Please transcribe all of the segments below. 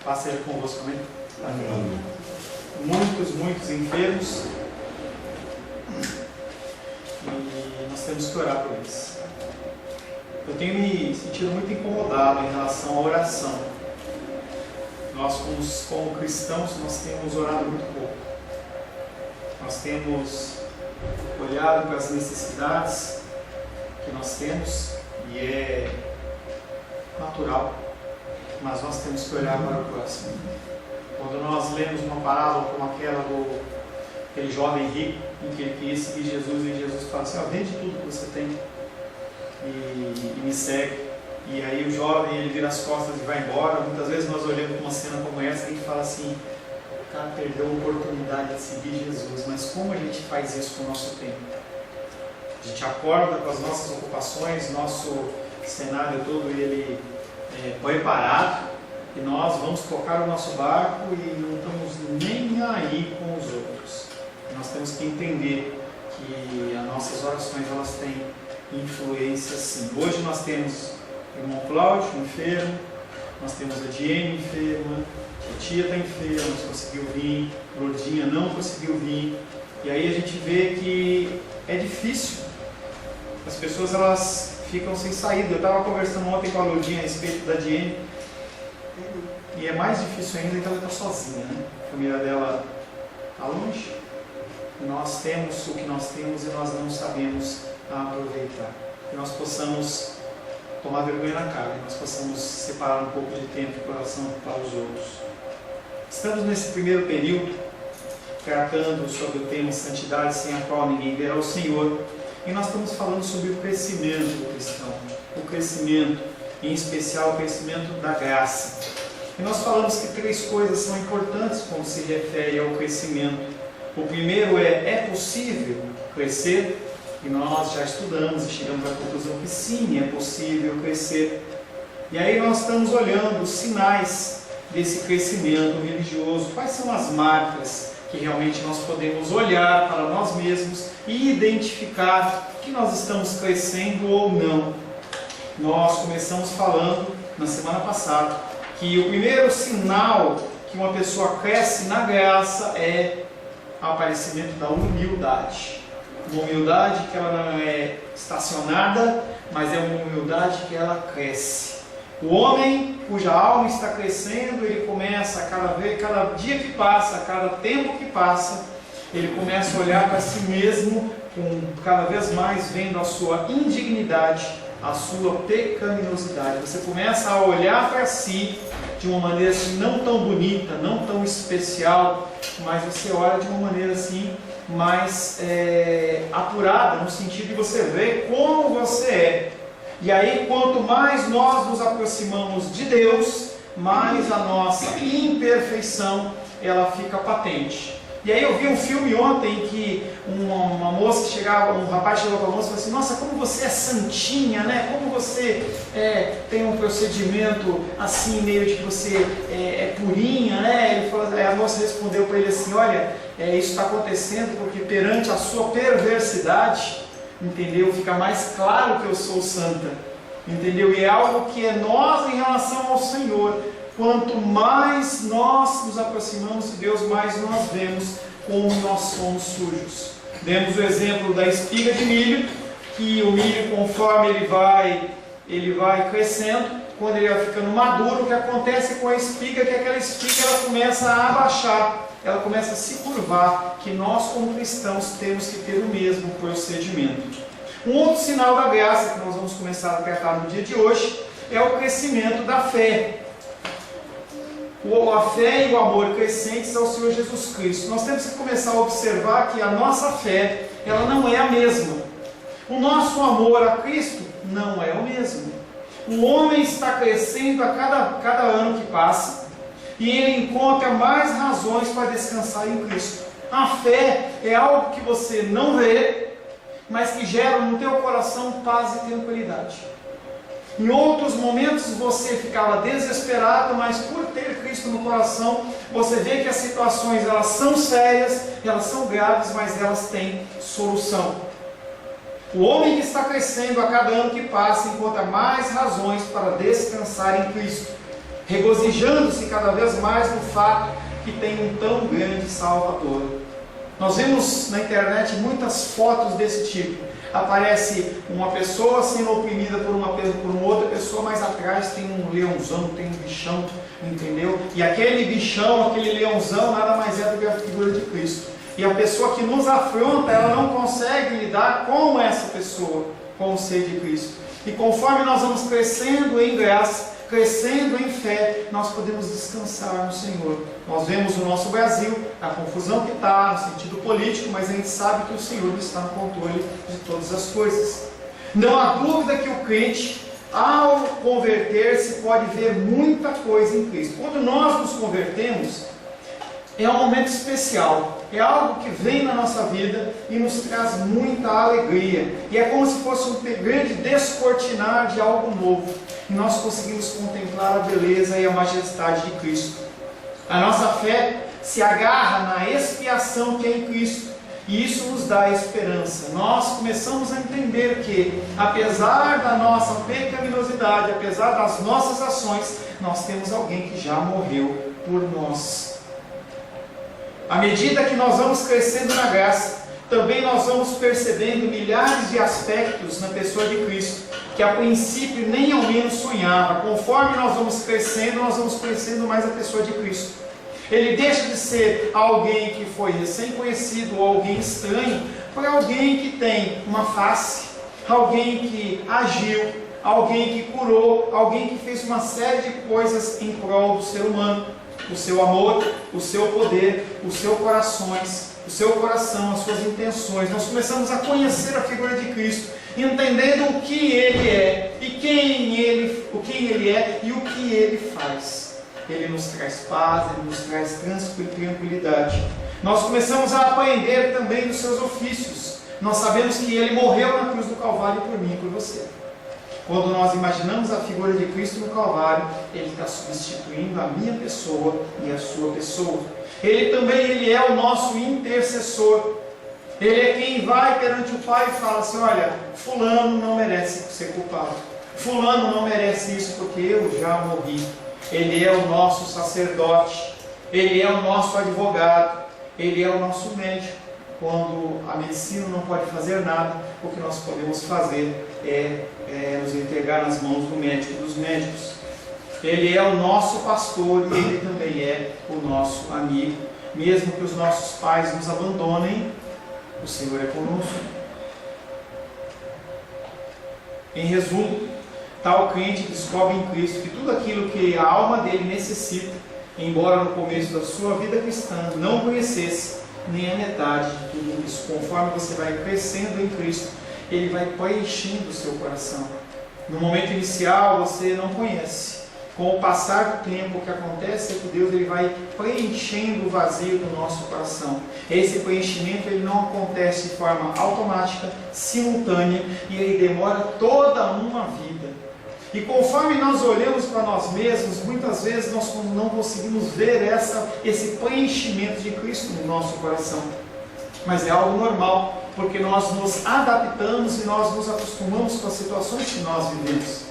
Paz seja convosco, amém? Amém. Muitos enfermos. E nós temos que orar por eles. Eu tenho me sentido muito incomodado em relação à oração. Nós, como cristãos, nós temos orado muito pouco. Nós temos olhado para as necessidades que nós temos, e é natural, mas nós temos que olhar para o próximo. Quando nós lemos uma parábola como aquela daquele jovem rico, em que ele queria seguir Jesus, e Jesus fala assim: vende tudo que você tem e me segue. E aí o jovem, ele vira as costas e vai embora. Muitas vezes nós olhamos uma cena como essa e fala assim: o cara perdeu a oportunidade de seguir Jesus. Mas como a gente faz isso com o nosso tempo? A gente acorda com as nossas ocupações, nosso cenário todo ele preparado, e nós vamos tocar o nosso barco e não estamos nem aí com os outros. Nós temos que entender que as nossas orações, elas têm influência sim. Hoje nós temos o irmão Cláudio enfermo, nós temos a Diene enferma, a tia está enferma, não conseguiu vir, a Lourdinha não conseguiu vir, e aí a gente vê que é difícil. As pessoas, elas ficam sem saída. Eu estava conversando ontem com a Lourdinha a respeito da Diene, e é mais difícil ainda que ela está sozinha, né? A família dela está longe, nós temos o que nós temos e nós não sabemos aproveitar. Que nós possamos tomar vergonha na cara, que nós possamos separar um pouco de tempo em relação para os outros. Estamos nesse primeiro período tratando sobre o tema santidade, sem a qual ninguém verá o Senhor, e nós estamos falando sobre o crescimento do cristão, o crescimento, em especial o crescimento da graça. E nós falamos que 3 coisas são importantes quando se refere ao crescimento. O primeiro é possível crescer? E nós já estudamos e chegamos à conclusão que sim, é possível crescer. E aí nós estamos olhando os sinais desse crescimento religioso. Quais são as marcas que realmente nós podemos olhar para nós mesmos e identificar que nós estamos crescendo ou não? Nós começamos falando na semana passada que o primeiro sinal que uma pessoa cresce na graça é o aparecimento da humildade. Uma humildade que ela não é estacionada, mas é uma humildade que ela cresce. O homem cuja alma está crescendo, ele começa cada dia que passa, cada tempo que passa, ele começa a olhar para si mesmo com cada vez mais vendo a sua indignidade, a sua pecaminosidade. Você começa a olhar para si de uma maneira assim, não tão bonita, não tão especial, mas você olha de uma maneira assim mais apurada, no sentido de você ver como você é. E aí, quanto mais nós nos aproximamos de Deus, mais a nossa imperfeição ela fica patente. E aí eu vi um filme ontem que uma moça chegava, um rapaz chegou para a moça e falou assim: nossa, como você é santinha, né? Como você tem um procedimento assim, meio de que você é purinha, né? Ele falou, a moça respondeu para ele assim: olha, isso está acontecendo porque perante a sua perversidade, entendeu? Fica mais claro que eu sou santa, entendeu? E é algo que é nós em relação ao Senhor. Quanto mais nós nos aproximamos de Deus, mais nós vemos como nós somos sujos. Demos o exemplo da espiga de milho, que o milho, conforme ele vai crescendo, quando ele vai ficando maduro, o que acontece com a espiga é que aquela espiga ela começa a abaixar, ela começa a se curvar, que nós como cristãos temos que ter o mesmo procedimento. Um outro sinal da graça que nós vamos começar a tratar no dia de hoje é o crescimento da fé. A fé e o amor crescentes ao Senhor Jesus Cristo. Nós temos que começar a observar que a nossa fé, ela não é a mesma. O nosso amor a Cristo não é o mesmo. O homem está crescendo a cada ano que passa, e ele encontra mais razões para descansar em Cristo. A fé é algo que você não vê, mas que gera no teu coração paz e tranquilidade. Em outros momentos você ficava desesperado, mas por ter Cristo no coração, você vê que as situações elas são sérias, elas são graves, mas elas têm solução. O homem que está crescendo a cada ano que passa encontra mais razões para descansar em Cristo. regozijando-se cada vez mais no fato que tem um tão grande Salvador. Nós vemos na internet muitas fotos desse tipo. Aparece uma pessoa sendo oprimida por uma outra pessoa, mas atrás tem um leãozão, tem um bichão, entendeu? E aquele bichão, aquele leãozão, nada mais é do que a figura de Cristo. E a pessoa que nos afronta, ela não consegue lidar com essa pessoa, com o ser de Cristo. E conforme nós vamos crescendo em graça, crescendo em fé, nós podemos descansar no Senhor. Nós vemos no nosso Brasil a confusão que está no sentido político, mas a gente sabe que o Senhor está no controle de todas as coisas. Não há dúvida que o crente, ao converter-se, pode ver muita coisa em Cristo. Quando nós nos convertemos, é um momento especial, é algo que vem na nossa vida e nos traz muita alegria. E é como se fosse um grande descortinar de algo novo. E nós conseguimos contemplar a beleza e a majestade de Cristo. A nossa fé se agarra na expiação que é em Cristo. E isso nos dá esperança. Nós começamos a entender que, apesar da nossa pecaminosidade, apesar das nossas ações, nós temos alguém que já morreu por nós. À medida que nós vamos crescendo na graça, também nós vamos percebendo milhares de aspectos na pessoa de Cristo, que a princípio nem ao menos sonhava. Conforme nós vamos conhecendo mais a pessoa de Cristo. Ele deixa de ser alguém que foi recém-conhecido ou alguém estranho, para alguém que tem uma face, alguém que agiu, alguém que curou, alguém que fez uma série de coisas em prol do ser humano. O seu amor, o seu poder, os seus corações, o seu coração, as suas intenções. Nós começamos a conhecer a figura de Cristo, entendendo o que Ele é, e o que Ele é e o que Ele faz. Ele nos traz paz, Ele nos traz tranquilidade. Nós começamos a aprender também dos seus ofícios. Nós sabemos que Ele morreu na cruz do Calvário por mim e por você. Quando nós imaginamos a figura de Cristo no Calvário, Ele está substituindo a minha pessoa e a sua pessoa. Ele é o nosso intercessor. Ele é quem vai perante o Pai e fala assim: olha, fulano não merece ser culpado. Fulano não merece isso porque eu já morri. Ele é o nosso sacerdote. Ele é o nosso advogado. Ele é o nosso médico. Quando a medicina não pode fazer nada, o que nós podemos fazer é nos entregar nas mãos do médico dos médicos. Ele é o nosso pastor e Ele também é o nosso amigo. Mesmo que os nossos pais nos abandonem, o Senhor é conosco. Em resumo, tal crente descobre em Cristo que tudo aquilo que a alma dele necessita, embora no começo da sua vida cristã não conhecesse nem a metade de tudo isso, conforme você vai crescendo em Cristo, Ele vai preenchendo o seu coração. No momento inicial você não conhece. Com o passar do tempo, o que acontece é que Deus ele vai preenchendo o vazio do nosso coração. Esse preenchimento ele não acontece de forma automática, simultânea, e ele demora toda uma vida. E conforme nós olhamos para nós mesmos, muitas vezes nós não conseguimos ver esse preenchimento de Cristo no nosso coração. Mas é algo normal, porque nós nos adaptamos e nós nos acostumamos com as situações que nós vivemos.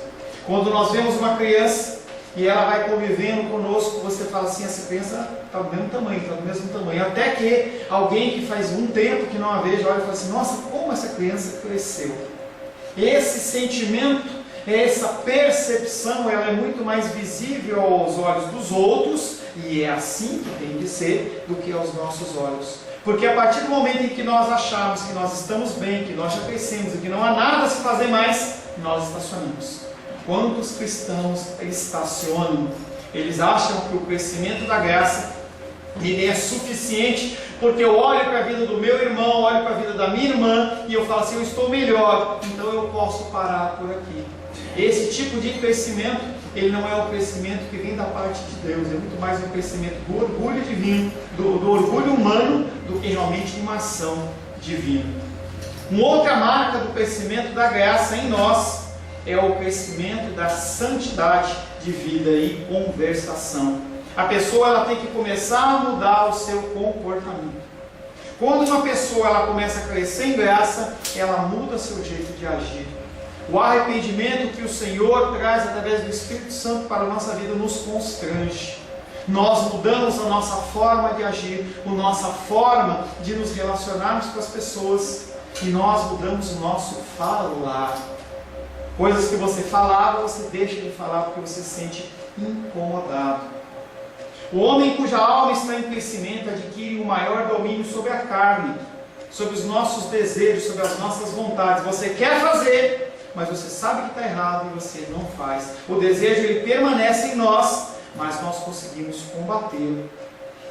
Quando nós vemos uma criança e ela vai convivendo conosco, você fala assim: essa criança está do mesmo tamanho, está do mesmo tamanho. Até que alguém que faz um tempo que não a veja olha e fala assim: nossa, como essa criança cresceu. Esse sentimento, essa percepção, ela é muito mais visível aos olhos dos outros, e é assim que tem de ser, do que aos nossos olhos. Porque a partir do momento em que nós achamos que nós estamos bem, que nós já crescemos e que não há nada a se fazer mais, nós estacionamos. Quantos cristãos estacionam? Eles acham que o crescimento da graça ele é suficiente, porque eu olho para a vida do meu irmão, olho para a vida da minha irmã e eu falo assim: eu estou melhor, então eu posso parar por aqui. Esse tipo de crescimento, ele não é o crescimento que vem da parte de Deus, é muito mais um crescimento do orgulho divino, do orgulho humano, do que realmente uma ação divina. Uma outra marca do crescimento da graça em nós é o crescimento da santidade de vida e conversação. A pessoa ela tem que começar a mudar o seu comportamento. Quando uma pessoa ela começa a crescer em graça, ela muda seu jeito de agir. O arrependimento que o Senhor traz através do Espírito Santo para a nossa vida nos constrange. Nós mudamos a nossa forma de agir, a nossa forma de nos relacionarmos com as pessoas, e nós mudamos o nosso falar. Coisas que você falava, você deixa de falar porque você se sente incomodado. O homem cuja alma está em crescimento adquire um maior domínio sobre a carne, sobre os nossos desejos, sobre as nossas vontades. Você quer fazer, mas você sabe que está errado e você não faz. O desejo ele permanece em nós, mas nós conseguimos combatê-lo.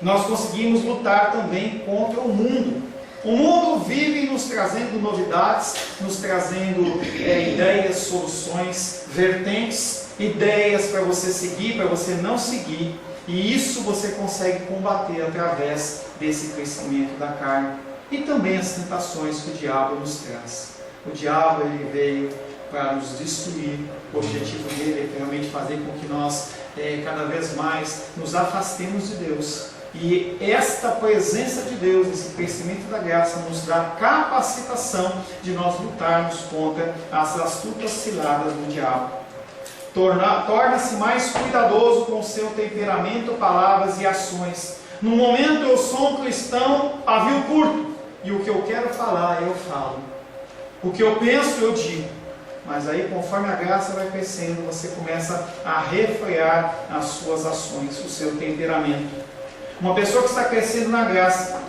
Nós conseguimos lutar também contra o mundo. O mundo vive nos trazendo novidades, nos trazendo ideias, soluções, vertentes, ideias para você seguir, para você não seguir. E isso você consegue combater através desse crescimento da carne. E também as tentações que o diabo nos traz. O diabo ele veio para nos destruir. O objetivo dele é realmente fazer com que nós cada vez mais nos afastemos de Deus. E esta presença de Deus, esse crescimento da graça, nos dá capacitação de nós lutarmos contra as astutas ciladas do diabo. Torna-se mais cuidadoso com o seu temperamento, palavras e ações. No momento eu sou um cristão pavio curto, e o que eu quero falar eu falo. O que eu penso eu digo. Mas aí, conforme a graça vai crescendo, você começa a refrear as suas ações, o seu temperamento. Uma pessoa que está crescendo na graça,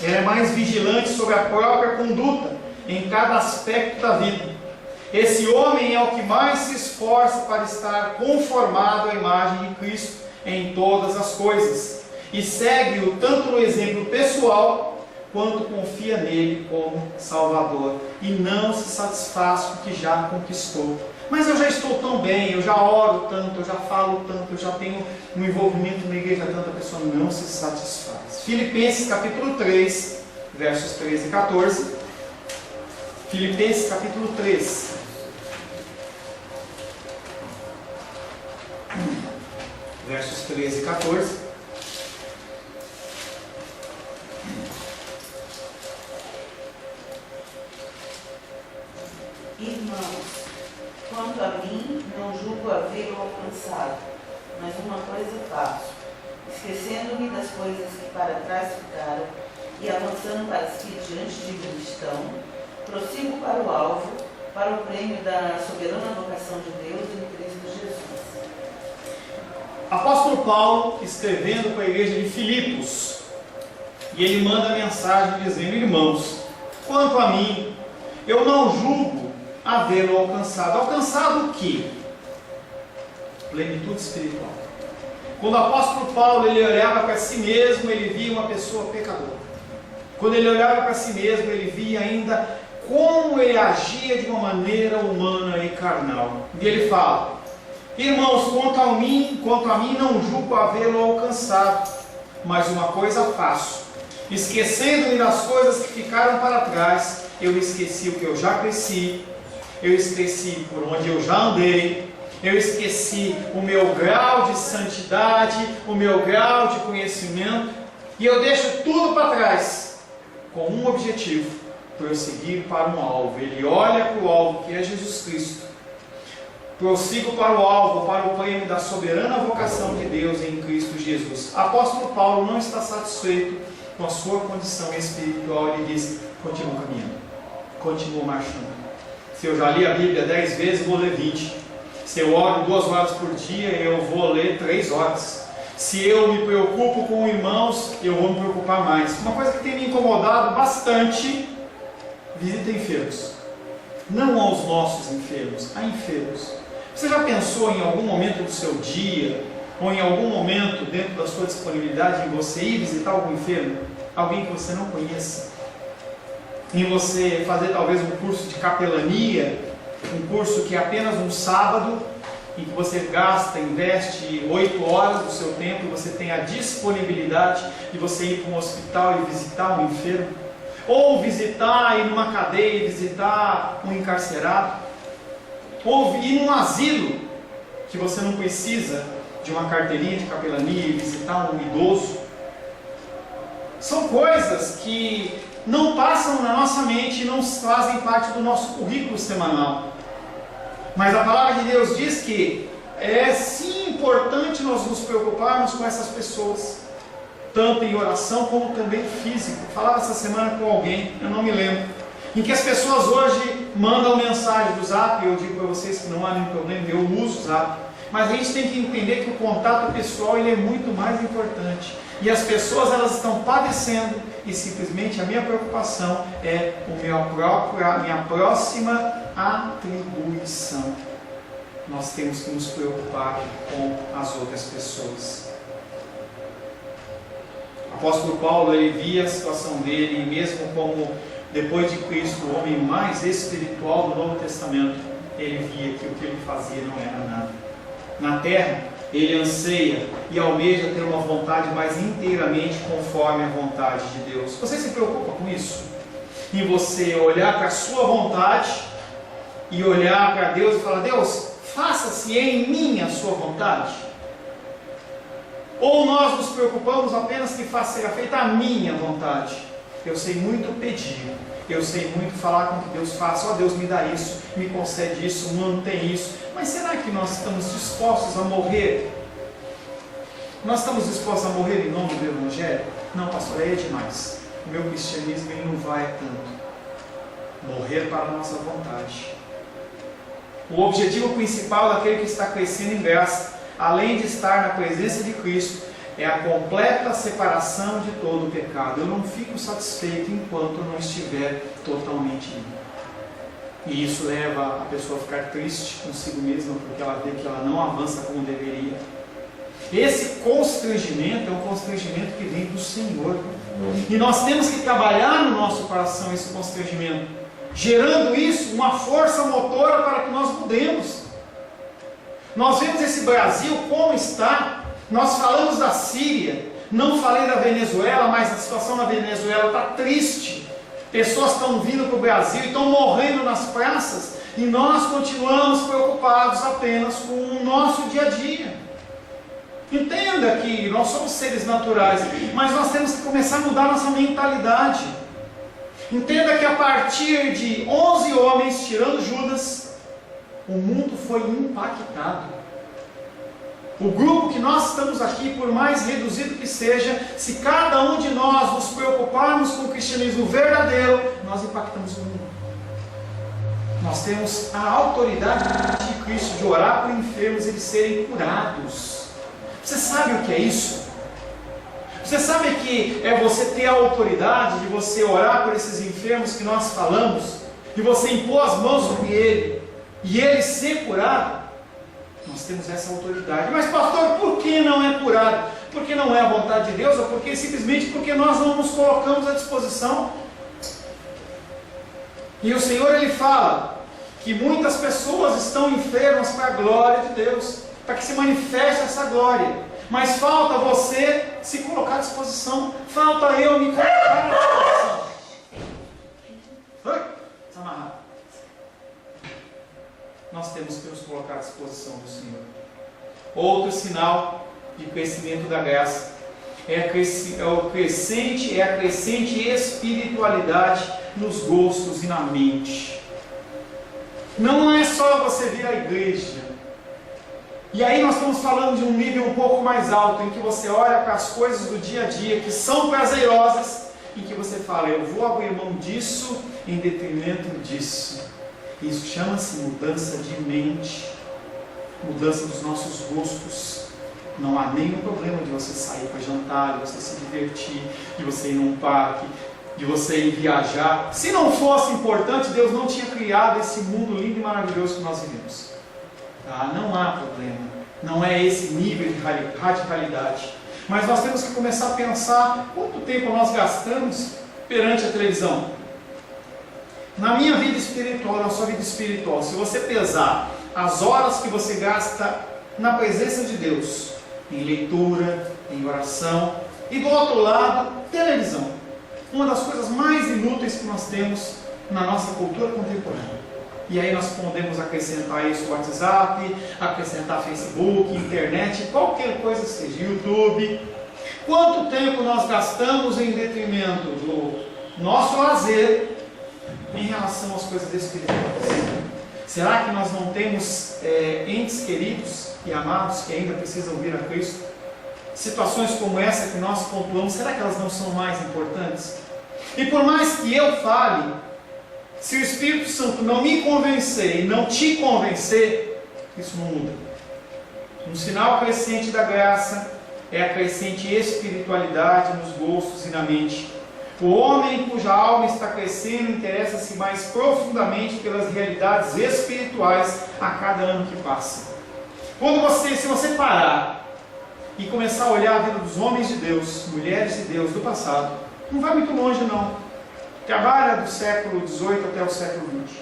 ela é mais vigilante sobre a própria conduta em cada aspecto da vida. Esse homem é o que mais se esforça para estar conformado à imagem de Cristo em todas as coisas, e segue-o tanto no exemplo pessoal, quanto confia nele como Salvador, e não se satisfaz com o que já conquistou. Mas eu já estou tão bem, eu já oro tanto, eu já falo tanto, eu já tenho um envolvimento na igreja tanto, a pessoa não se satisfaz. Filipenses capítulo 3, versos 13 e 14. Filipenses capítulo 3. Versos 13 e 14. Irmãos, quanto a mim, não julgo havê-lo alcançado, mas uma coisa faço, esquecendo-me das coisas que para trás ficaram e avançando para as que diante de mim estão, prossigo para o alvo, para o prêmio da soberana vocação de Deus em Cristo Jesus. Apóstolo Paulo, escrevendo para a igreja de Filipos, e ele manda a mensagem dizendo: irmãos, quanto a mim, eu não julgo havê-lo alcançado. Alcançado o quê? Plenitude espiritual. Quando o apóstolo Paulo ele olhava para si mesmo, ele via uma pessoa pecadora. Quando ele olhava para si mesmo, ele via ainda como ele agia de uma maneira humana e carnal. E ele fala: irmãos, quanto a mim não julgo havê-lo alcançado, mas uma coisa faço, esquecendo-me das coisas que ficaram para trás, eu esqueci o que eu já cresci, eu esqueci por onde eu já andei, eu esqueci o meu grau de santidade, o meu grau de conhecimento, e eu deixo tudo para trás, com um objetivo: prosseguir para um alvo. Ele olha para o alvo, que é Jesus Cristo. Prossigo para o alvo, para o prêmio da soberana vocação de Deus em Cristo Jesus. Apóstolo Paulo não está satisfeito com a sua condição espiritual. Ele diz: continua caminhando, continua marchando. Se eu já li a Bíblia 10 vezes, vou ler 20. Se eu oro 2 horas por dia, eu vou ler 3 horas. Se eu me preocupo com irmãos, eu vou me preocupar mais. Uma coisa que tem me incomodado bastante: visita enfermos. Não aos nossos enfermos, a enfermos. Você já pensou em algum momento do seu dia, ou em algum momento dentro da sua disponibilidade, em você ir visitar algum enfermo? Alguém que você não conheça? Em você fazer talvez um curso de capelania, um curso que é apenas um sábado, em que você investe 8 horas do seu tempo, e você tem a disponibilidade de você ir para um hospital e visitar um enfermo? Ou visitar, ir numa cadeia e visitar um encarcerado? Ou ir num asilo, que você não precisa de uma carteirinha de capelania e visitar um idoso? São coisas que não passam na nossa mente e não fazem parte do nosso currículo semanal. Mas a palavra de Deus diz que é sim importante nós nos preocuparmos com essas pessoas, tanto em oração como também físico. Falava essa semana com alguém, eu não me lembro, em que as pessoas hoje mandam mensagem do Zap. Eu digo para vocês que não há nenhum problema, eu uso o Zap, mas a gente tem que entender que o contato pessoal ele é muito mais importante, e as pessoas elas estão padecendo, e simplesmente a minha preocupação é a minha próxima atribuição. Nós temos que nos preocupar com as outras pessoas. O apóstolo Paulo, ele via a situação dele, e mesmo como depois de Cristo, o homem mais espiritual do Novo Testamento, ele via que o que ele fazia não era nada. Na terra, ele anseia e almeja ter uma vontade mais inteiramente conforme a vontade de Deus. Você se preocupa com isso? Em você olhar para a sua vontade e olhar para Deus e falar: Deus, faça-se em mim a sua vontade? Ou nós nos preocupamos apenas que seja feita a minha vontade? Eu sei muito pedir, eu sei muito falar com que Deus faça. Ó Deus, me dá isso, me concede isso, mantém isso. Mas será que nós estamos dispostos a morrer? Nós estamos dispostos a morrer em nome do Evangelho? Não, pastor, aí é demais. O meu cristianismo ele não vai tanto. Morrer para a nossa vontade. O objetivo principal daquele que está crescendo em graça, além de estar na presença de Cristo, é a completa separação de todo o pecado. Eu não fico satisfeito enquanto eu não estiver totalmente limpo. E isso leva a pessoa a ficar triste consigo mesma, porque ela vê que ela não avança como deveria. Esse constrangimento é um constrangimento que vem do Senhor. E nós temos que trabalhar no nosso coração esse constrangimento, gerando isso, uma força motora para que nós mudemos. Nós vemos esse Brasil como está. Nós falamos da Síria, não falei da Venezuela, mas a situação na Venezuela está triste. Pessoas estão vindo para o Brasil e estão morrendo nas praças, e nós continuamos preocupados apenas com o nosso dia a dia. Entenda que nós somos seres naturais, mas nós temos que começar a mudar nossa mentalidade. Entenda que a partir de 11 homens, tirando Judas, o mundo foi impactado. O grupo que nós estamos aqui, por mais reduzido que seja, se cada um de nós nos preocuparmos com o cristianismo verdadeiro, nós impactamos o mundo. Nós temos a autoridade de Cristo de orar por enfermos e de serem curados. Você sabe o que é isso? Você sabe que é você ter a autoridade de você orar por esses enfermos que nós falamos, de você impor as mãos sobre ele e ele ser curado? Nós temos essa autoridade. Mas pastor, por que não é curado? Porque não é a vontade de Deus, ou porque simplesmente porque nós não nos colocamos à disposição? E o Senhor ele fala que muitas pessoas estão enfermas para a glória de Deus, para que se manifeste essa glória. Mas falta você se colocar à disposição. Falta eu me colocar à disposição. Está amarrado. Nós temos que nos colocar à disposição do Senhor. Outro sinal de crescimento da graça é a crescente espiritualidade nos gostos e na mente. Não é só você vir à igreja. E aí nós estamos falando de um nível um pouco mais alto, em que você olha para as coisas do dia a dia que são prazerosas, em que você fala: eu vou abrir mão disso em detrimento disso. Isso chama-se mudança de mente, mudança dos nossos gostos. Não há nenhum problema de você sair para jantar, de você se divertir, de você ir num parque, de você ir viajar. Se não fosse importante, Deus não tinha criado esse mundo lindo e maravilhoso que nós vivemos. Tá? Não há problema. Não é esse nível de radicalidade. Mas nós temos que começar a pensar quanto tempo nós gastamos perante a televisão. Na minha vida espiritual, na sua vida espiritual, se você pesar as horas que você gasta na presença de Deus, em leitura, em oração, e do outro lado, televisão, uma das coisas mais inúteis que nós temos na nossa cultura contemporânea. E aí nós podemos acrescentar isso, WhatsApp, acrescentar Facebook, internet, qualquer coisa seja, YouTube. Quanto tempo nós gastamos em detrimento do nosso lazer em relação às coisas espirituais? Será que nós não temos entes queridos e amados que ainda precisam vir a Cristo? Situações como essa que nós pontuamos, será que elas não são mais importantes? E por mais que eu fale, se o Espírito Santo não me convencer e não te convencer, isso não muda. Um sinal crescente da graça é a crescente espiritualidade nos gostos e na mente. O homem cuja alma está crescendo interessa-se mais profundamente pelas realidades espirituais a cada ano que passa. Se você parar e começar a olhar a vida dos homens de Deus, mulheres de Deus do passado, não vai muito longe não. Trabalha do século XVIII até o século XX.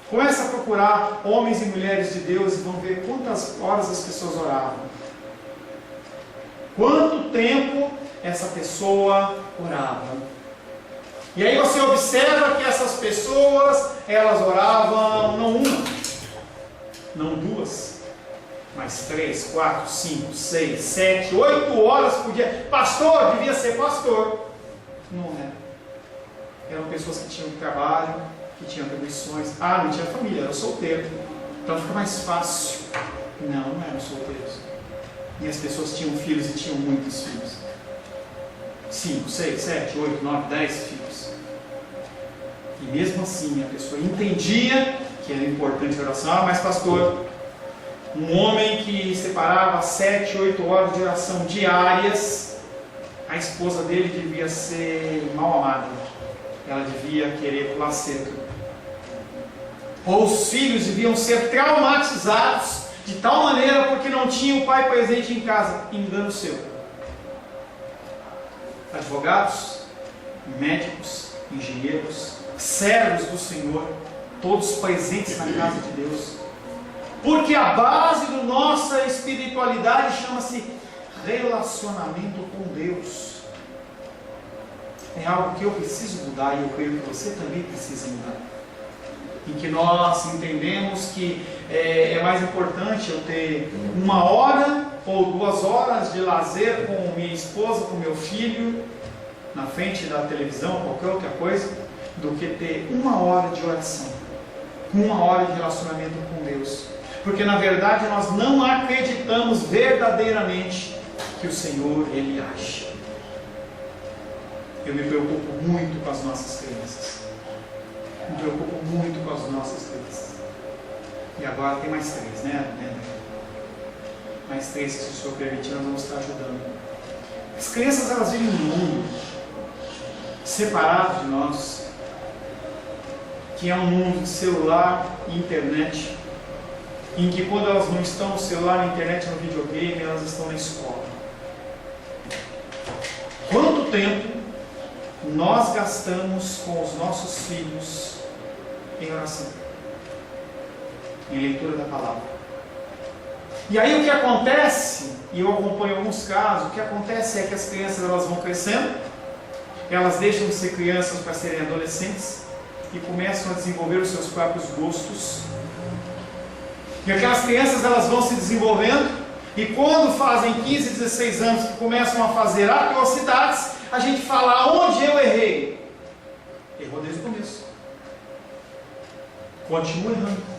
Começa a procurar homens e mulheres de Deus e vão ver quantas horas as pessoas oravam. Quanto tempo essa pessoa orava. E aí você observa que essas pessoas, elas oravam não uma, não duas, mas 3, 4, 5, 6, 7, 8 horas por dia. Pastor, devia ser pastor. Não era. Eram pessoas que tinham trabalho, que tinham atribuições. Não tinha família, era solteiro. Então fica mais fácil. Não eram solteiros. E as pessoas tinham filhos e tinham muitos filhos. 5, 6, 7, 8, 9, 10 filhos. E mesmo assim a pessoa entendia que era importante a oração. Mas pastor, um homem que separava 7, 8 horas de oração diárias, a esposa dele devia ser mal amada. Ela devia querer pular cerca. Ou os filhos deviam ser traumatizados de tal maneira porque não tinha o pai presente em casa. Engano seu. Advogados, médicos, engenheiros, servos do Senhor, todos presentes na casa de Deus. Porque a base da nossa espiritualidade chama-se relacionamento com Deus. É algo que eu preciso mudar e eu creio que você também precisa mudar. Em que nós entendemos que é mais importante eu ter 1 hora ou 2 horas de lazer com minha esposa, com meu filho, na frente da televisão, qualquer outra coisa, do que ter 1 hora de oração, 1 hora de relacionamento com Deus. Porque na verdade nós não acreditamos verdadeiramente que o Senhor, Ele age. Eu me preocupo muito com as nossas crianças. Me preocupo muito com as nossas crianças. E agora tem mais 3, né? Mais 3 que, se o Senhor permitir, nós vamos estar ajudando. As crianças, elas vivem num mundo separado de nós, que é um mundo de celular e internet, em que quando elas não estão no celular, na internet, no videogame, elas estão na escola. Quanto tempo nós gastamos com os nossos filhos em oração, em leitura da palavra? E aí o que acontece, e eu acompanho alguns casos, o que acontece é que as crianças, elas vão crescendo, elas deixam de ser crianças para serem adolescentes e começam a desenvolver os seus próprios gostos. E aquelas crianças, elas vão se desenvolvendo, e quando fazem 15, 16 anos, que começam a fazer atrocidades, a gente fala: aonde eu errei? Errou desde o começo. Continua errando.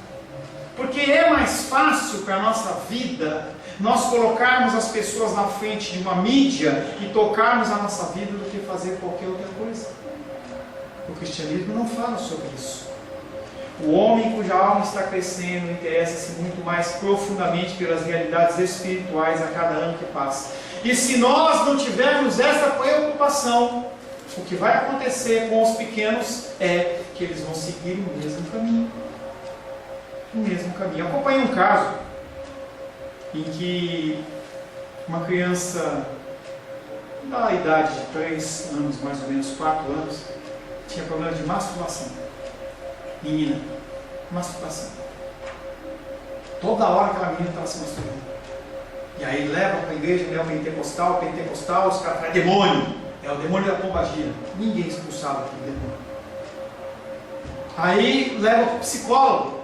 Porque é mais fácil para a nossa vida nós colocarmos as pessoas na frente de uma mídia e tocarmos a nossa vida do que fazer qualquer outra coisa. O cristianismo não fala sobre isso. O homem cuja alma está crescendo interessa-se muito mais profundamente pelas realidades espirituais a cada ano que passa. E se nós não tivermos essa preocupação, o que vai acontecer com os pequenos é que eles vão seguir o mesmo caminho. O mesmo caminho. Eu acompanhei um caso em que uma criança da idade de 3 anos, mais ou menos 4 anos, tinha problema de masturbação. Menina, masturbação. Toda hora aquela menina estava se masturbando. E aí leva para a igreja, pentecostal, os caras falam: demônio, é o demônio da pombagira. Ninguém expulsava aquele demônio. Aí leva para o psicólogo.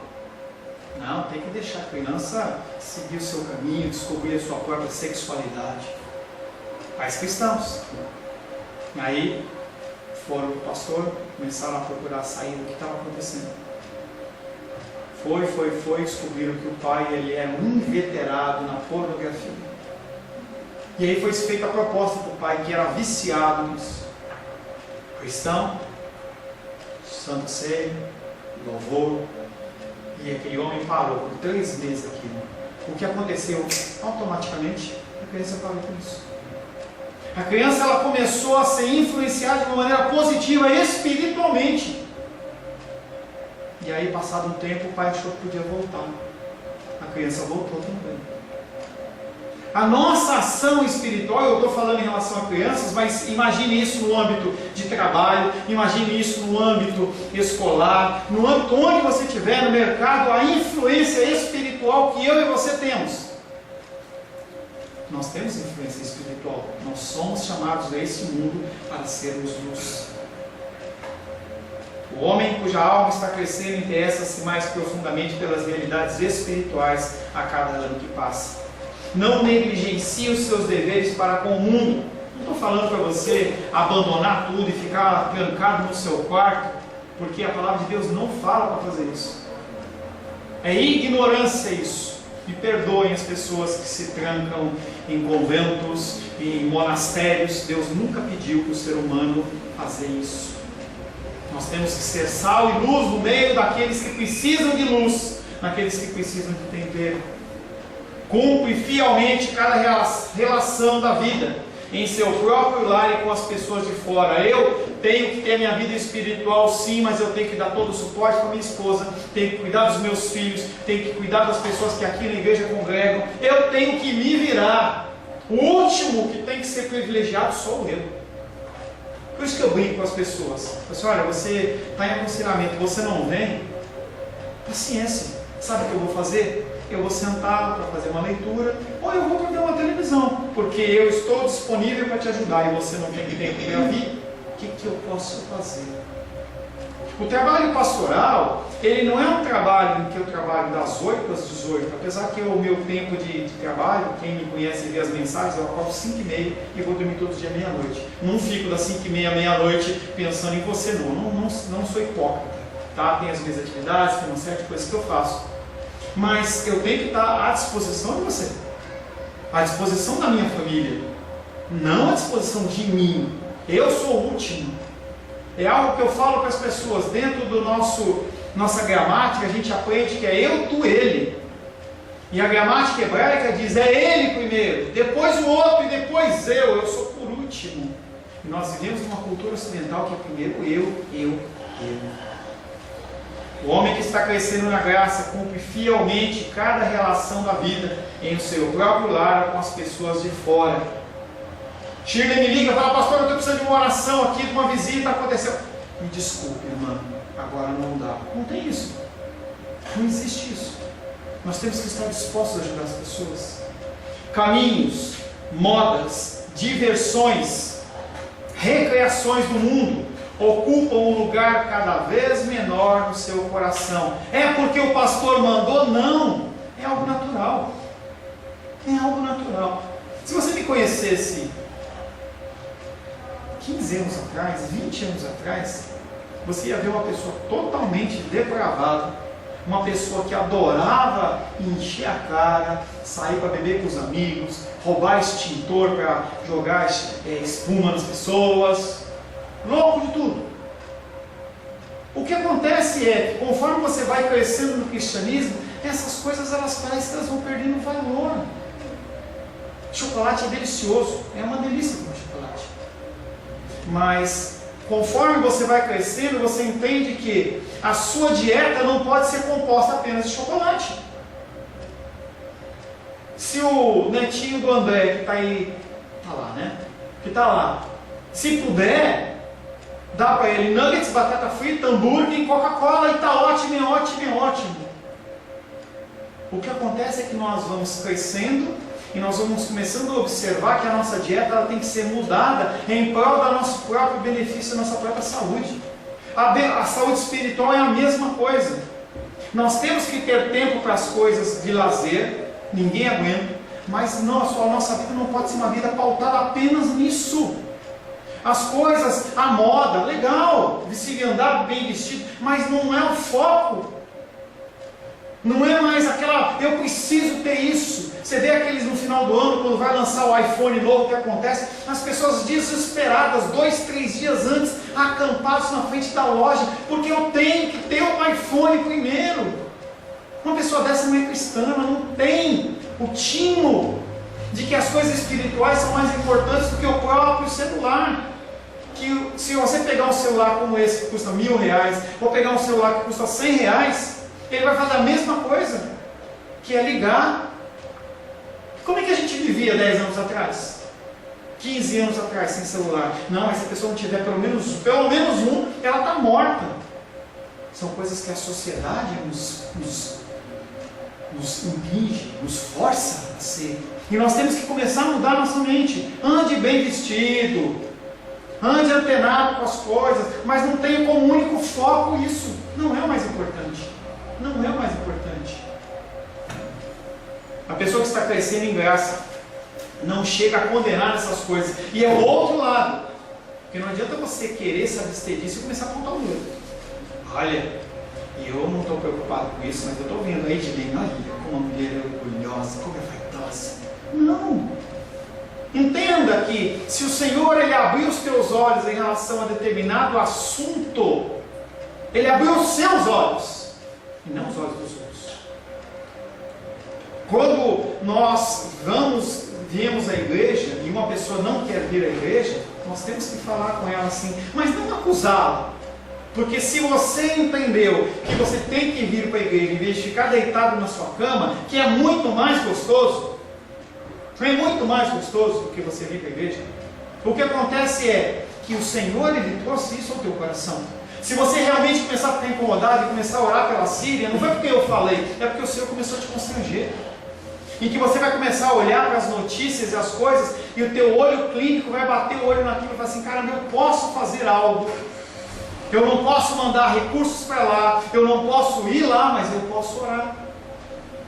Não, tem que deixar a criança seguir o seu caminho, descobrir a sua própria sexualidade. Pais cristãos. Aí foram para o pastor, começaram a procurar sair do que estava acontecendo. descobriram que o pai ele é um inveterado na pornografia. E aí foi feita a proposta para o pai, que era viciado nisso. Cristão, santo sério, louvor, e aquele homem parou por 3 meses aquilo. O que aconteceu? Automaticamente, a criança parou com isso. A criança ela começou a ser influenciada de uma maneira positiva espiritualmente. E aí, passado um tempo, o pai achou que podia voltar. A criança voltou também. A nossa ação espiritual, eu estou falando em relação a crianças, mas imagine isso no âmbito de trabalho, imagine isso no âmbito escolar, no âmbito onde você estiver, no mercado, a influência espiritual que eu e você temos. Nós temos influência espiritual, nós somos chamados a esse mundo para sermos luz. O homem cuja alma está crescendo interessa-se mais profundamente pelas realidades espirituais a cada ano que passa. Não negligencie os seus deveres para com o mundo. Não estou falando para você abandonar tudo e ficar trancado no seu quarto, porque a palavra de Deus não fala para fazer isso. É ignorância isso. Me perdoem as pessoas que se trancam em conventos, em monastérios. Deus nunca pediu para o ser humano fazer isso. Nós temos que ser sal e luz no meio daqueles que precisam de luz, naqueles que precisam de tempero. Cumpre fielmente cada relação da vida, em seu próprio lar e com as pessoas de fora. Eu tenho que ter minha vida espiritual sim, mas eu tenho que dar todo o suporte para minha esposa, tenho que cuidar dos meus filhos, tenho que cuidar das pessoas que aqui na igreja congregam, eu tenho que me virar. O último que tem que ser privilegiado sou eu. Por isso que eu brinco com as pessoas. Eu falo assim, olha, você está em aconselhamento, você não vem? Paciência. Sabe o que eu vou fazer? Eu vou sentar para fazer uma leitura, ou eu vou ver uma televisão, porque eu estou disponível para te ajudar e você não tem tempo para vir. O que eu posso fazer? O trabalho pastoral, ele não é um trabalho em que eu trabalho das 8 às 18, apesar que o meu tempo de trabalho, quem me conhece e vê as mensagens, eu acordo 5h30 e vou dormir todo dia meia-noite. Não fico das 5h30 à meia-noite pensando em você, não sou hipócrita, tá? Tem as minhas atividades, tem uma série de coisas que eu faço, mas eu tenho que estar à disposição de você, à disposição da minha família, não à disposição de mim. Eu sou o último. É algo que eu falo para as pessoas. Dentro do nossa gramática, a gente aprende que é eu, tu, ele. E a gramática hebraica diz é ele primeiro, depois o outro e depois eu sou por último. E nós vivemos numa cultura ocidental que é primeiro eu. O homem que está crescendo na graça cumpre fielmente cada relação da vida em o seu próprio lar com as pessoas de fora. Shirley me liga e fala, pastor, eu estou precisando de uma oração aqui, de uma visita, aconteceu. Me desculpe, irmã, agora não dá. Não tem isso. Não existe isso. Nós temos que estar dispostos a ajudar as pessoas. Caminhos, modas, diversões, recreações do mundo ocupam um lugar cada vez menor no seu coração. É porque o pastor mandou? Não. É algo natural. É algo natural. Se você me conhecesse 15 anos atrás, 20 anos atrás, você ia ver uma pessoa totalmente depravada, uma pessoa que adorava encher a cara, sair para beber com os amigos, roubar extintor para jogar espuma nas pessoas, louco de tudo. O que acontece é que conforme você vai crescendo no cristianismo, essas coisas parece que elas vão perdendo valor. Chocolate é delicioso, é uma delícia comer chocolate. Mas conforme você vai crescendo, você entende que a sua dieta não pode ser composta apenas de chocolate. Se o netinho do André, que está aí, está lá, né? Que está lá, se puder, dá para ele nuggets, batata frita, hambúrguer e Coca-Cola e está ótimo, é ótimo, é ótimo. O que acontece é que nós vamos crescendo e nós vamos começando a observar que a nossa dieta ela tem que ser mudada em prol do nosso próprio benefício, da nossa própria saúde. A saúde espiritual é a mesma coisa. Nós temos que ter tempo para as coisas de lazer, ninguém aguenta, mas a nossa vida não pode ser uma vida pautada apenas nisso. As coisas, a moda, legal, se andar bem vestido, mas não é o foco. Não é mais aquela, eu preciso ter isso. Você vê aqueles no final do ano, quando vai lançar o iPhone novo, o que acontece? As pessoas desesperadas, 2, 3 dias antes, acampados na frente da loja, porque eu tenho que ter o iPhone primeiro. Uma pessoa dessa não é cristã, ela não tem o tino de que as coisas espirituais são mais importantes do que o próprio celular. Que se você pegar um celular como esse que custa R$1.000, ou pegar um celular que custa R$100, ele vai fazer a mesma coisa, que é ligar. Como é que a gente vivia 10 anos atrás? 15 anos atrás, sem celular? Não, mas se a pessoa não tiver pelo menos um, ela está morta. São coisas que a sociedade nos impinge, nos força a ser. E nós temos que começar a mudar nossa mente. Ande bem vestido, ande antenado com as coisas, mas não tenha como único foco isso. Não é o mais importante. Não é o mais importante. A pessoa que está crescendo em graça não chega a condenar essas coisas. E é o outro lado. Porque não adianta você querer se abster disso e começar a contar o dedo. Olha, eu não estou preocupado com isso, mas eu estou vendo aí de bem, olha, como uma mulher é orgulhosa, como é vaidosa. Não. Entenda que se o Senhor ele abrir os teus olhos em relação a determinado assunto, Ele abriu os seus olhos e não os olhos dos outros. Quando nós viemos à igreja e uma pessoa não quer vir à igreja, nós temos que falar com ela assim, mas não acusá-la. Porque se você entendeu que você tem que vir para a igreja em vez de ficar deitado na sua cama, que é muito mais gostoso, do que você vir para a igreja, o que acontece é que o Senhor ele trouxe isso ao teu coração. Se você realmente começar a ficar incomodado e começar a orar pela Síria, não foi porque eu falei, é porque o Senhor começou a te constranger. Em que você vai começar a olhar para as notícias e as coisas, e o teu olho clínico vai bater o olho naquilo e falar assim, caramba, eu posso fazer algo. Eu não posso mandar recursos para lá, eu não posso ir lá, mas eu posso orar.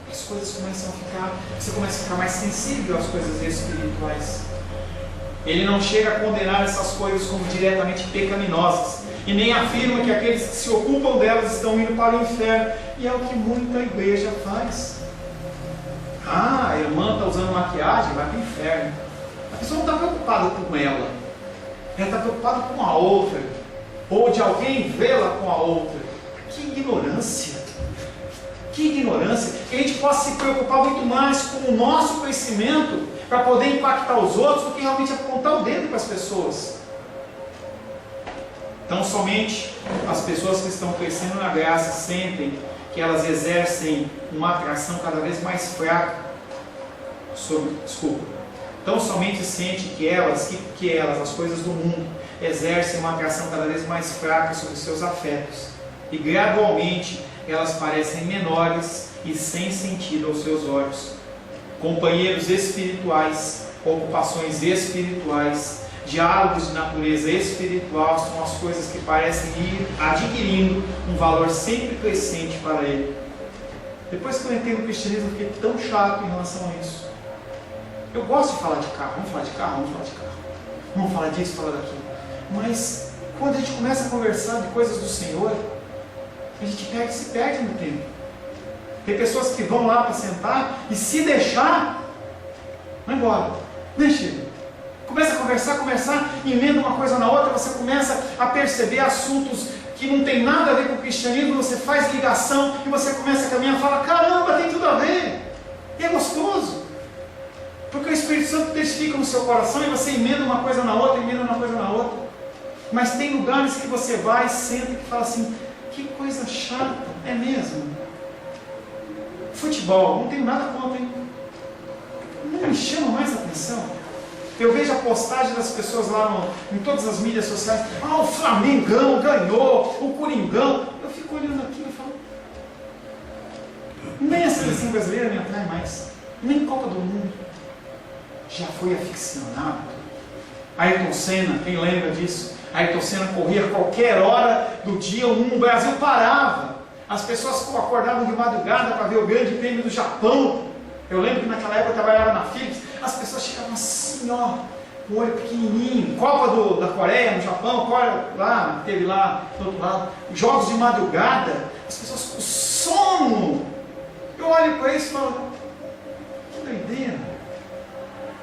As coisas começam a ficar, você começa a ficar mais sensível às coisas espirituais. Ele não chega a condenar essas coisas como diretamente pecaminosas, e nem afirma que aqueles que se ocupam delas estão indo para o inferno, e é o que muita igreja faz. A irmã está usando maquiagem, vai para o inferno. A pessoa não está preocupada com ela está preocupada com a outra, ou de alguém vê-la com a outra. Que ignorância! Que ignorância! Que a gente possa se preocupar muito mais com o nosso crescimento para poder impactar os outros do que realmente apontar o dedo para as pessoas. Então somente as pessoas que estão crescendo na graça sentem que elas exercem uma atração cada vez mais fraca Então somente sente que elas, as coisas do mundo, exercem uma atração cada vez mais fraca sobre seus afetos. E gradualmente elas parecem menores e sem sentido aos seus olhos. Companheiros espirituais, ocupações espirituais, diálogos de natureza espiritual são as coisas que parecem ir adquirindo um valor sempre crescente para ele. Depois que eu entrei no cristianismo, eu fiquei tão chato em relação a isso. Eu gosto de falar de carro, vamos falar de carro, vamos falar disso, falar daquilo. Mas quando a gente começa a conversar de coisas do Senhor, a gente se perde no tempo. Tem pessoas que vão lá para sentar e se deixar, vai embora, nem chega. Começa a conversar, emenda uma coisa na outra, você começa a perceber assuntos que não tem nada a ver com o cristianismo, você faz ligação e você começa a caminhar e fala, caramba, tem tudo a ver. E é gostoso. Porque o Espírito Santo testifica no seu coração e você emenda uma coisa na outra, Mas tem lugares que você vai, senta e fala assim, que coisa chata, é mesmo? Futebol, não tenho nada contra, hein? Não me chama mais atenção. Eu vejo a postagem das pessoas lá em todas as mídias sociais, o Flamengão ganhou, o Coringão. Eu fico olhando aquilo e falo, nem a seleção brasileira me atrai mais, nem Copa do Mundo. Já foi aficionado. Ayrton Senna, quem lembra disso? Ayrton Senna corria a qualquer hora do dia, o Brasil parava. As pessoas acordavam de madrugada para ver o grande prêmio do Japão. Eu lembro que naquela época eu trabalhava na Philips, as pessoas chegavam assim, com o olho pequenininho, Copa da Coreia, no Japão, teve lá do outro lado, jogos de madrugada, as pessoas com sono, Eu olho para isso e falo, que doideira.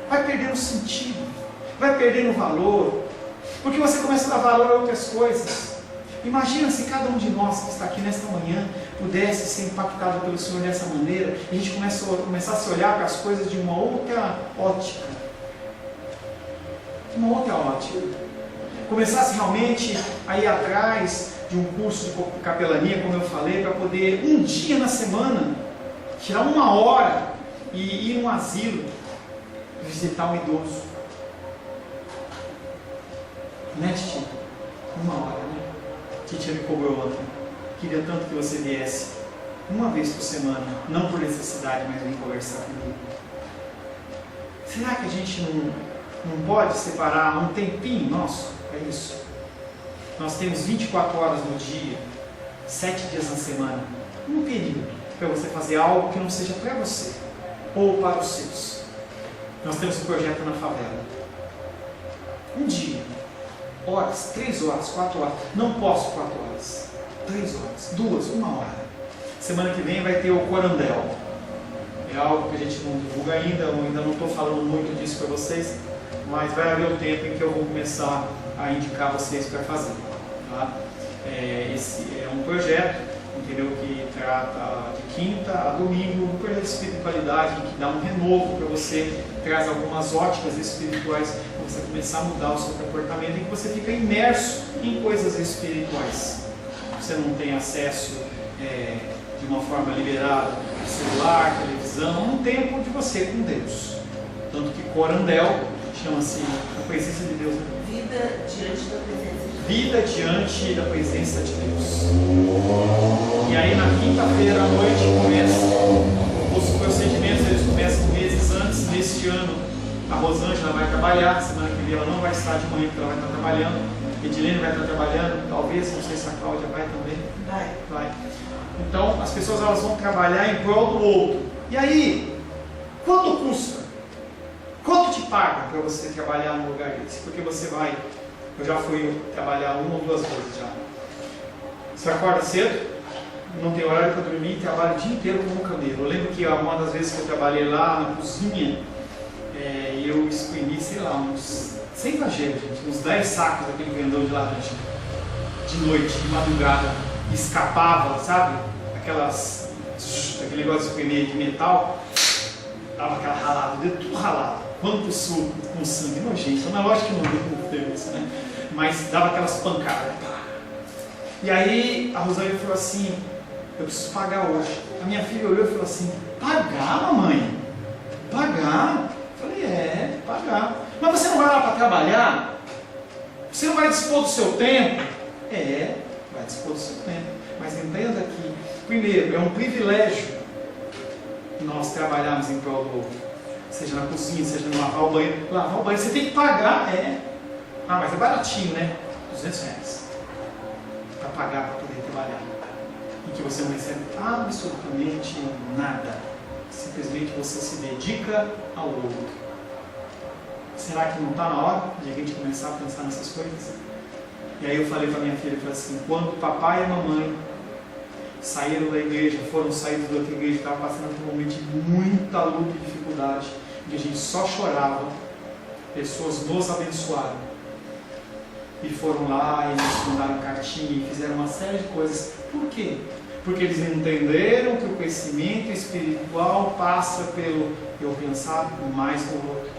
Vai perdendo sentido, vai perdendo valor, porque você começa a dar valor a outras coisas. Imagina se cada um de nós que está aqui nesta manhã pudesse ser impactado pelo Senhor dessa maneira, e a gente começasse a olhar para as coisas de uma outra ótica. Uma outra ótica. Começasse realmente a ir atrás de um curso de capelania, como eu falei, para poder um dia na semana tirar uma hora e ir num asilo visitar um idoso. Né, Titi? Uma hora, né? Titi me cobrou ontem. Queria tanto que você viesse uma vez por semana, não por necessidade, mas vem conversar comigo. Será que a gente não pode separar um tempinho nosso para isso? Nós temos 24 horas no dia, 7 dias na semana, um período para você fazer algo que não seja para você ou para os seus. Nós temos um projeto na favela. Um dia, horas, 3 horas, 4 horas. Não posso 4 horas. 3 horas, 2, 1 hora. Semana que vem vai ter o Corandel. É algo que a gente não divulga ainda, eu ainda não estou falando muito disso para vocês, mas vai haver o tempo em que eu vou começar a indicar vocês para fazer. Tá? Esse é um projeto, entendeu, que trata de quinta a domingo, um projeto de espiritualidade que dá um renovo para você, traz algumas óticas espirituais para você começar a mudar o seu comportamento e que você fica imerso em coisas espirituais. Você não tem acesso de uma forma liberada a celular, televisão, um tempo de você com Deus. Tanto que Corandel chama-se a presença de Deus. Vida diante da presença de Deus. Vida diante da presença de Deus. E aí na quinta-feira à noite começa os procedimentos, eles começam meses antes. Neste ano a Rosângela vai trabalhar, semana que vem ela não vai estar de manhã porque ela vai estar trabalhando. Edilene vai estar trabalhando, talvez, não sei se a Cláudia vai também. Vai. Então as pessoas elas vão trabalhar em prol do outro. E aí, quanto custa? Quanto te paga para você trabalhar num lugar desse? Porque você vai, eu já fui trabalhar 1 ou 2 vezes já. Você acorda cedo, não tem horário para dormir e trabalha o dia inteiro como camelo. Eu lembro que uma das vezes que eu trabalhei lá na cozinha, eu exprimi, sei lá, sem exagero, gente, uns 10 sacos daquele vendedor de laranja. De noite, de madrugada, escapava, sabe? Aquele negócio de espremer de metal, dava aquela ralada, o dedo tudo ralado. Quanto suco com sangue nojento, na lógica que não deu com Deus, né? Mas dava aquelas pancadas. E aí a Rosângela falou assim, eu preciso pagar hoje. A minha filha olhou e falou assim, pagar, mamãe? Pagar? Eu falei, pagar. Mas você não vai lá para trabalhar? Você não vai dispor do seu tempo? Vai dispor do seu tempo. Mas entenda que, primeiro, é um privilégio nós trabalharmos em prol do outro. Seja na cozinha, seja no lavar o banheiro. Lavar o banheiro, você tem que pagar, mas é baratinho, né? R$200 para pagar para poder trabalhar. E que você não recebe absolutamente nada. Simplesmente você se dedica ao outro. Será que não está na hora de a gente começar a pensar nessas coisas? E aí eu falei para minha filha, eu falei assim, quando o papai e a mamãe saíram da igreja, foram saídos da outra igreja, estavam passando por um momento de muita luta e dificuldade, que a gente só chorava, pessoas nos abençoaram. E foram lá e nos mandaram cartinha e fizeram uma série de coisas. Por quê? Porque eles entenderam que o conhecimento espiritual passa pelo eu pensar mais no outro.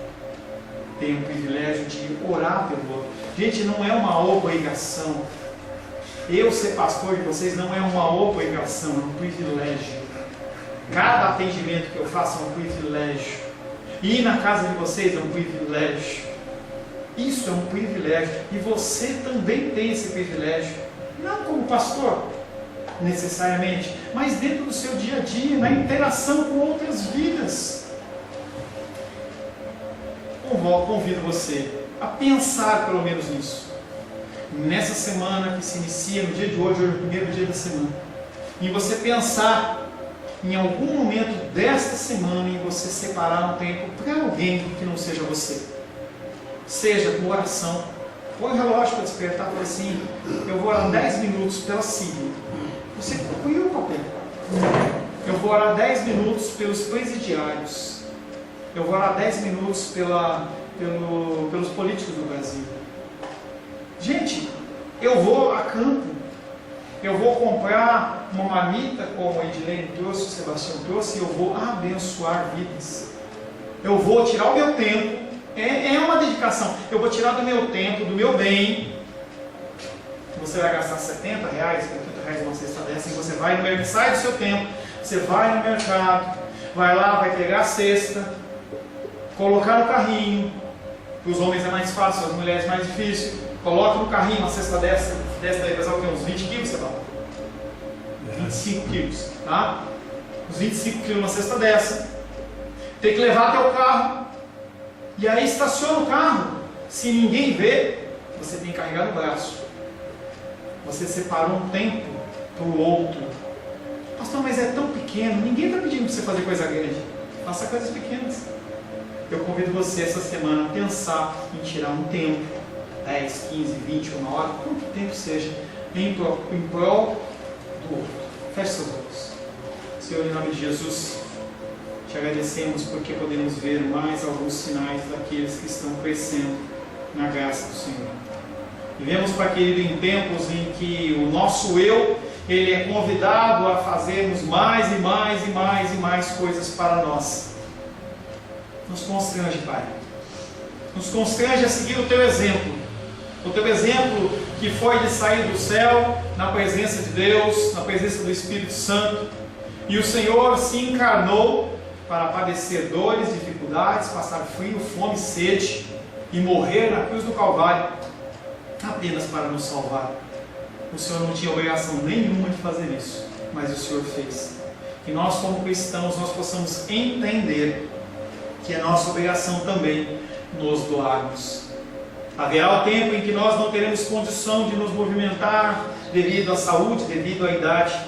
Tenho o privilégio de orar pelo outro. Gente, não é uma obrigação. Eu ser pastor de vocês não é uma obrigação, é um privilégio. Cada atendimento que eu faço é um privilégio. Ir na casa de vocês é um privilégio. Isso é um privilégio. E você também tem esse privilégio. Não como pastor, necessariamente, mas dentro do seu dia a dia, na interação com outras vidas. Convido você a pensar pelo menos nisso. Nessa semana que se inicia, no dia de hoje é o primeiro dia da semana. Em você pensar em algum momento desta semana, em você separar um tempo para alguém que não seja você. Seja com oração. Põe o relógio para despertar e fala assim, eu vou orar 10 minutos pela Síria. Você concluiu o papel. Eu vou orar 10 minutos pelos presidiários. Eu vou orar 10 minutos pelos políticos do Brasil. Gente, eu vou a campo. Eu vou comprar uma marmita, como a Edilene trouxe, o Sebastião trouxe, e eu vou abençoar vidas. Eu vou tirar o meu tempo. É uma dedicação. Eu vou tirar do meu tempo, do meu bem. Você vai gastar R$70, R$80 numa cesta dessa, e você vai no mercado, sai do seu tempo, você vai no mercado, vai lá, vai pegar a cesta, colocar no carrinho. Para os homens é mais fácil, para as mulheres é mais difícil. Coloca no carrinho uma cesta dessa daí pesar o quê? Uns 20 quilos, você fala? 25 quilos, tá? Uns 25 quilos uma cesta dessa. Tem que levar até o carro. E aí estaciona o carro. Se ninguém vê, você tem que carregar no braço. Você separou um tempo para o outro. Pastor, mas é tão pequeno. Ninguém está pedindo para você fazer coisa grande. Faça coisas pequenas. Eu convido você essa semana a pensar em tirar um tempo, 10, 15, 20, uma hora, quanto tempo seja, em prol do outro. Feche seus olhos. Senhor, em nome de Jesus, te agradecemos porque podemos ver mais alguns sinais daqueles que estão crescendo na graça do Senhor. Vivemos, Pai querido, em tempos em que o nosso eu, ele é convidado a fazermos mais e mais e mais e mais coisas para nós. Nos constrange, Pai. Nos constrange a seguir o Teu exemplo. O Teu exemplo que foi de sair do céu, na presença de Deus, na presença do Espírito Santo. E o Senhor se encarnou para padecer dores, dificuldades, passar frio, fome, sede e morrer na cruz do Calvário, apenas para nos salvar. O Senhor não tinha obrigação nenhuma de fazer isso, mas o Senhor fez. Que nós, como cristãos, nós possamos entender que é nossa obrigação também nos doarmos. Haverá o tempo em que nós não teremos condição de nos movimentar devido à saúde, devido à idade.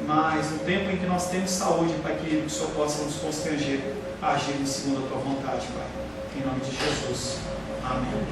Mas no tempo em que nós temos saúde, Pai querido, que o Senhor possa nos constranger a agir segundo a Tua vontade, Pai. Em nome de Jesus. Amém.